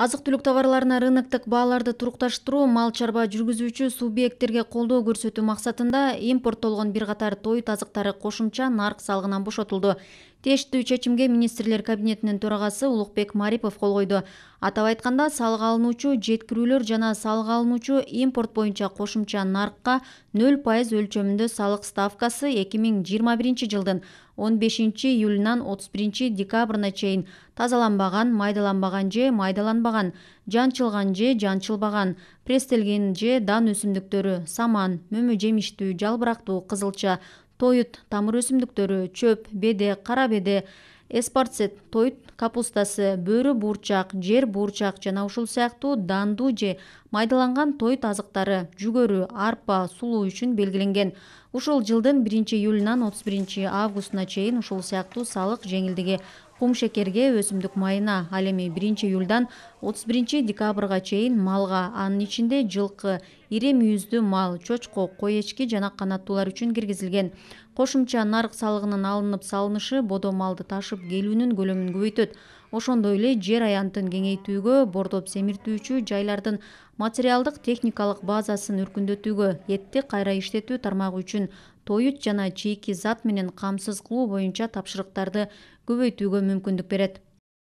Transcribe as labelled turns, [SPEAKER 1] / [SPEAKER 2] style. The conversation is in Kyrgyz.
[SPEAKER 1] Азык-түлүк товарларына рыноктук бааларды турукташтыруу мал чарба жүргүзүүчү субъекттерге колдоо көрсөтүү максатында импорттолгон бир катар тоют азыктары кошумча нарк салыгынан бошотулду. Тиештүү чечимге министрлер кабинетинин төрагасы Улукбек Марипов кол койду. Атап айтканда, салык алынуучу жеткирүүлөр жана салык алынуучу импорт боюнча кошумча наркка 0% өлчөмүндө салык ставкасы 2021 жылдын 15 июлунан 31 декабрына чейин тазаланбаган, майдаланбаган же майдаланбаган, жанчылган же жанчылбаган, пресстелген же дан өсүмдүктөрү, саман, мөмө жемиштүү, жалбырактуу, кызылча, тоют, тамыр өсүмдүктөрү, чөп, беде, кара беде, эспарцет, тоют капустасы, бөрү буурчак, жер буурчак жана ушул сыяктуу дандуу же майдаланган тоют азыктары, жүгөрү, арпа, сулуу үчүн белгиленген. Ушул жылдын 1 июлунан 31 августуна чейин ушул сыяктуу салык жеңилдиги кум шекерге, өсүмдүк майына, ал эми 1 июлдан 31 декабрга чейин малга, анын ичинде жылкы, ири мүйүздүү мал, чочко, кой эчки жана канаттуулар үчүн киргизилген. Кошумча нарк салыгынын алынып салынышы бодо малды ташып келүүнүн көлөмүн көбөйтөт. Ошондой эле жер аянтын кеңейтүүгө, бордоп семиртүүчү жайлардын материалдык техникалык базасын өркүндөтүүгө, этти кайра иштетүү тармагы үчүн тоют жана чийки зат менен камсыз кылуу боюнча тапшырыктарды көбөйтүүгө мүмкүндүк берет.